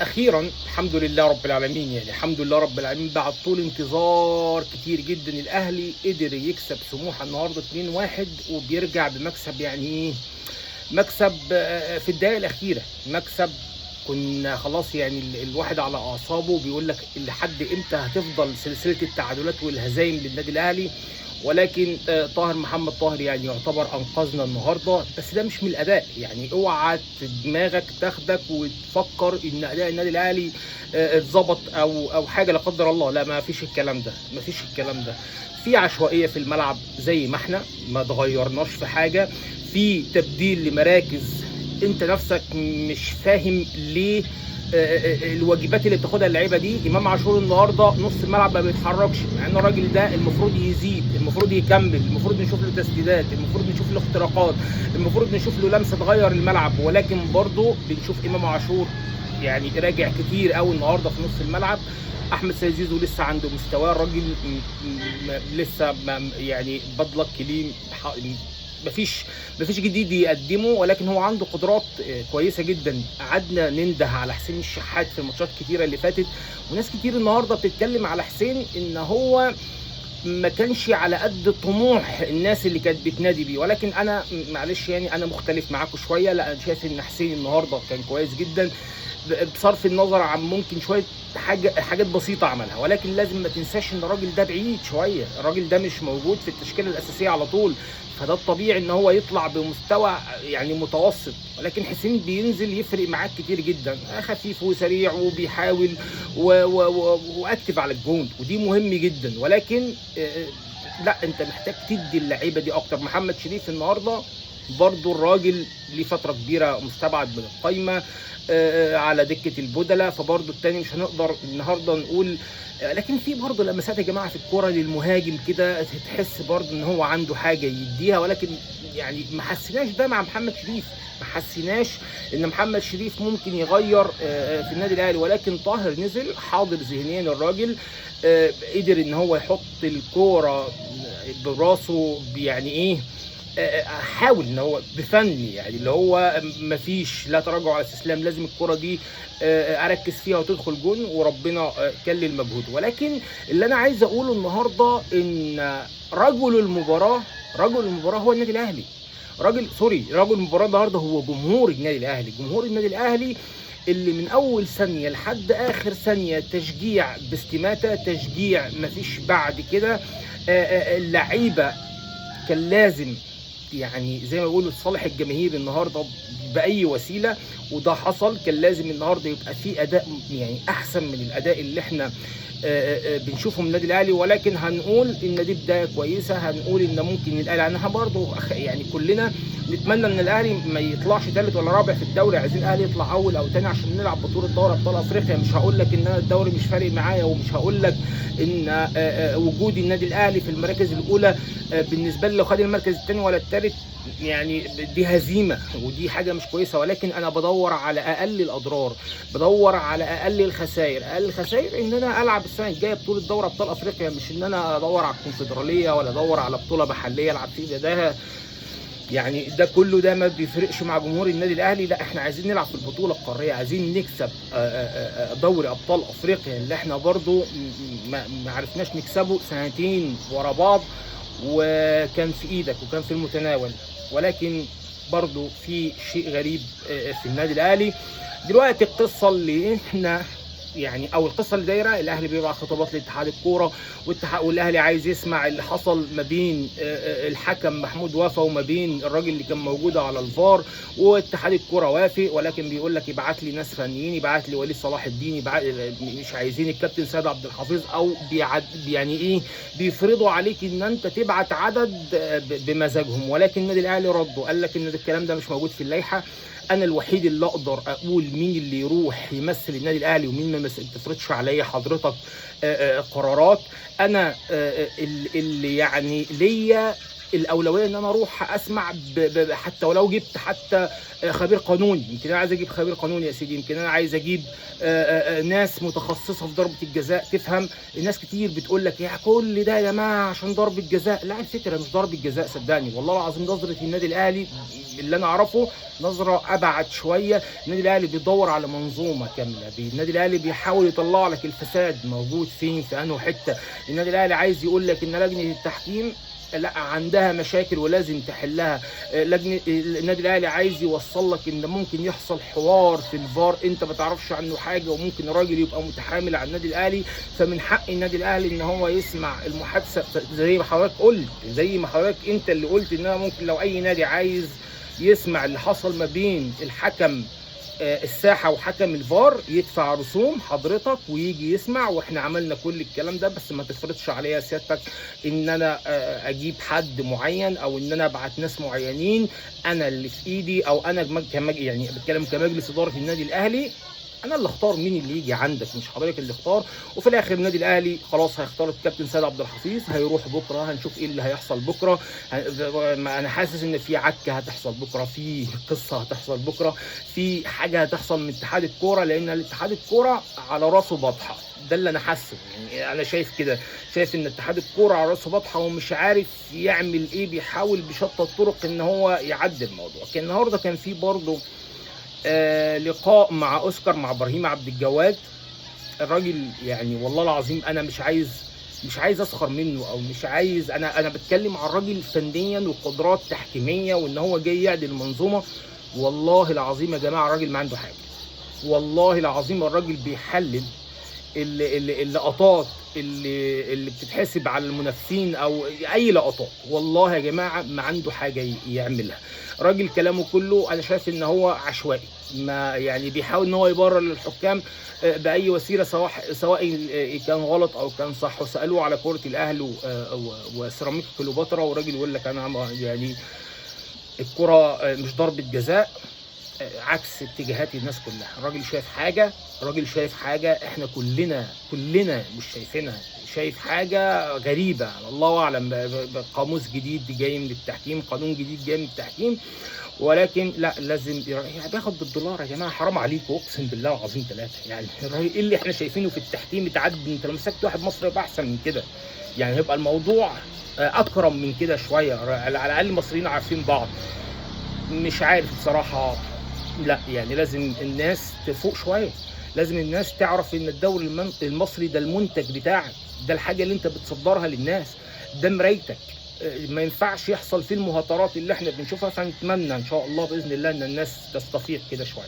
اخيرا الحمد لله رب العالمين، يعني الحمد لله رب العالمين بعد طول انتظار كتير جدا الاهلي قدر يكسب سموحه النهارده 2-1 وبيرجع بمكسب. يعني ايه مكسب؟ في الدقائق الاخيره مكسب. كنا خلاص يعني الواحد على اعصابه بيقول لك لحد امتى هتفضل سلسله التعادلات والهزايم للنادي الاهلي، ولكن طاهر محمد طاهر يعني يعتبر انقذنا النهارده. بس ده مش من الاداء، يعني اوعى دماغك تاخدك وتفكر ان اداء النادي الاهلي اتظبط او حاجه لا قدر الله. لا، ما فيش الكلام ده، ما فيش الكلام ده. في عشوائيه في الملعب زي ما احنا ما اتغيرناش في حاجه، في تبديل لمراكز انت نفسك مش فاهم ليه. الواجبات اللي بتاخدها اللعيبه دي. امام عاشور النهارده نص الملعب ما بيتحركش، مع ان الراجل ده المفروض يزيد، المفروض يكمل، المفروض نشوف له تسديدات، المفروض نشوف له اختراقات، المفروض نشوف له لمسه تغير الملعب. ولكن برضه بنشوف امام عاشور يعني راجع كتير قوي النهارده في نص الملعب. احمد سيد زيزو لسه عنده مستواه، الراجل لسه يعني بدلك كليم. مفيش جديد يقدمه، ولكن هو عنده قدرات كويسه جدا. قعدنا ننده على حسين الشحات في الماتشات الكتيره اللي فاتت، وناس كتير النهارده بتتكلم على حسين ان هو ما كانش على قد طموح الناس اللي كانت بتنادي بيه. ولكن انا معلش يعني انا مختلف معاكم شويه. لا، انا شايف ان حسين النهارده كان كويس جدا، بصرف النظر عن ممكن شويه حاجات بسيطه عملها. ولكن لازم ما تنساش ان الراجل ده بعيد شويه، الراجل ده مش موجود في التشكيله الاساسيه على طول، فده الطبيعي ان هو يطلع بمستوى يعني متوسط. ولكن حسين بينزل يفرق معاك كتير جدا، خفيف وسريع وبيحاول واكتف على الجون، ودي مهم جدا. ولكن لا، انت محتاج تدي اللعيبه دي اكتر. محمد شريف النهارده برضو الراجل ليه فتره كبيره مستبعد من القايمه على دكه البدلاء، فبرضو التاني مش هنقدر النهارده نقول. لكن في برضه لمسات يا جماعه في الكوره للمهاجم كده، تحس برضه ان هو عنده حاجه يديها. ولكن يعني ما حسيناش ده مع محمد شريف، ما حسيناش ان محمد شريف ممكن يغير في النادي الاهلي. ولكن طاهر نزل حاضر ذهنيا، الراجل قدر ان هو يحط الكوره براسه. يعني ايه، حاول ان هو بفني، يعني اللي هو مفيش لا تراجع على استسلام، لازم الكره دي اركز فيها وتدخل جون، وربنا كلل مجهوده. ولكن اللي انا عايز اقوله النهارده ان رجل المباراه هو النادي الاهلي. رجل المباراه النهارده هو جمهور النادي الاهلي. جمهور النادي الاهلي اللي من اول ثانيه لحد اخر ثانيه تشجيع باستماته، تشجيع مفيش بعد كده. اللعيبه كان لازم يعني زي ما بيقولوا لصالح الجماهير النهارده باي وسيله، وده حصل. كان لازم النهارده يبقى في اداء يعني احسن من الاداء اللي احنا بنشوفه من النادي الاهلي. ولكن هنقول ان دي بدايه كويسه، هنقول ان ممكن الاهلي، انا برضه يعني كلنا نتمنى ان الاهلي ما يطلعش ثالث ولا رابع في الدوري، عايزين الاهلي يطلع اول او ثاني عشان نلعب بطوله دوري ابطال افريقيا. مش هقول لك ان انا الدوري مش فارق معايا، ومش هقول لك ان وجود النادي الاهلي في المراكز الاولى بالنسبه لي لو خد المركز الثاني ولا الثالث يعني دي هزيمه، ودي حاجه مش كويسه. ولكن انا بدور على اقل الاضرار، بدور على اقل الخسائر. اقل الخسائر ان انا العب السنه الجايه بطوله دوري ابطال افريقيا، مش ان انا ادور على الكونفدراليه ولا ادور على بطوله محليه العب فيها. ده يعني ده كله ده ما بيفرقش مع جمهور النادي الاهلي. لا، احنا عايزين نلعب في البطوله القاريه، عايزين نكسب دوري ابطال افريقيا اللي احنا برضو ما عرفناش نكسبه سنتين ورا بعض، وكان في ايدك وكان في المتناول. ولكن برضو في شيء غريب في النادي الاهلي دلوقتي. القصه اللي احنا يعني او القصه اللي دايره، الاهلي بيبعت خطابات لاتحاد الكوره، والاهلي عايز يسمع اللي حصل ما بين الحكم محمود وفا وما بين الراجل اللي كان موجود على الفار، واتحاد الكوره وافق. ولكن بيقول لك يبعت لي ناس فنيين، يبعت لي وليد صلاح الدين، مش عايزين الكابتن سيد عبد الحفيظ، او يعني ايه بيفرضوا عليك ان انت تبعت عدد بمزاجهم. ولكن النادي الاهلي رده، قال لك ان الكلام ده مش موجود في اللائحه. انا الوحيد اللي اقدر اقول مين اللي يروح يمثل النادي الاهلي ومين ما تفرضش عليا حضرتك قرارات. انا اللي يعني ليا الاولويه ان انا اروح اسمع حتى ولو جبت حتى خبير قانوني. يمكن انا عايز اجيب خبير قانوني يا سيدي، يمكن انا عايز اجيب ناس متخصصه في ضربه الجزاء تفهم. الناس كتير بتقول لك يا كل ده يا جماعه عشان ضربه جزاء. لا، الفكره مش ضربه جزاء، صدقني والله العظيم. نظره النادي الاهلي اللي انا اعرفه نظره ابعد شويه. النادي الاهلي بيدور على منظومه كامله، النادي الاهلي بيحاول يطلع لك الفساد موجود فين، في انه حته. النادي الاهلي عايز يقول لك ان لجنه التحكيم لا عندها مشاكل ولازم تحلها. لجنه النادي الاهلي عايز يوصل لك ان ممكن يحصل حوار في الفار انت ما تعرفش عنه حاجه، وممكن الراجل يبقى متحامل على النادي الاهلي. فمن حق النادي الاهلي ان هو يسمع المحادثه زي ما حضرتك قلت، زي ما حضرتك انت اللي قلت ان انا ممكن لو اي نادي عايز يسمع اللي حصل ما بين الحكم الساحه وحكم الفار يدفع رسوم حضرتك ويجي يسمع. واحنا عملنا كل الكلام ده، بس ما تفرضش عليا سيادتك ان انا اجيب حد معين او ان انا ابعت ناس معينين. انا اللي في ايدي، او انا يعني بتكلم كمجلس اداره النادي الاهلي، انا اللي اختار مين اللي يجي عندك، مش حضرتك اللي اختار. وفي الاخر النادي الاهلي خلاص هيختار الكابتن سيد عبد الحفيظ، هيروح بكره هنشوف ايه اللي هيحصل بكره. انا حاسس ان في عكه هتحصل بكره، في قصه هتحصل بكره، في حاجه هتحصل من اتحاد الكوره، لان الاتحاد الكوره على راسه بطحه. ده اللي انا حاسه، يعني انا شايف كده، شايف ان اتحاد الكوره على راسه بطحه ومش عارف يعمل ايه، بيحاول بشتى الطرق ان هو يعدي الموضوع. كان النهارده كان في برضه لقاء مع اوسكار مع ابراهيم عبد الجواد. الراجل يعني والله العظيم انا مش عايز اسخر منه، او مش عايز، انا بتكلم عن الراجل فنيا وقدرات تحكيميه وان هو جاي يعدل المنظومه. والله العظيم يا جماعه الراجل ما عنده حاجه، والله العظيم الراجل بيحلل اللقطات اللي بتتحسب على المنافسين او اي لقطات. والله يا جماعه ما عنده حاجه يعملها. راجل كلامه كله انا شايف ان هو عشوائي، ما يعني بيحاول ان هو يبرر للحكام باي وسيله، سواء كان غلط او كان صح. وسالوه على كره الاهلي وسيراميكا كليوباترا، والراجل يقول لك انا يعني الكره مش ضربه جزاء، عكس اتجاهات الناس كلها. الراجل شايف حاجه احنا كلنا مش شايفينها. شايف حاجه غريبه، الله اعلم، قاموس جديد جاي من التحكيم، قانون جديد جاي من التحكيم. ولكن لا، لازم يعني بياخد بالدولار يا جماعه، حرام عليكم اقسم بالله العظيم ثلاثه. يعني ايه اللي احنا شايفينه في التحكيم اتعدى؟ انت لو مسكت واحد مصري يبقى احسن من كده، يعني هيبقى الموضوع اكرم من كده شويه، على الاقل المصريين عارفين بعض. مش عارف بصراحه. لا يعني لازم الناس تفوق شويه، لازم الناس تعرف ان الدوري المصري ده المنتج بتاعك، ده الحاجه اللي انت بتصدرها للناس، ده مرايتك. ما ينفعش يحصل فيه المهاترات اللي احنا بنشوفها. فنتمنى ان شاء الله باذن الله ان الناس تستفيق كده شويه.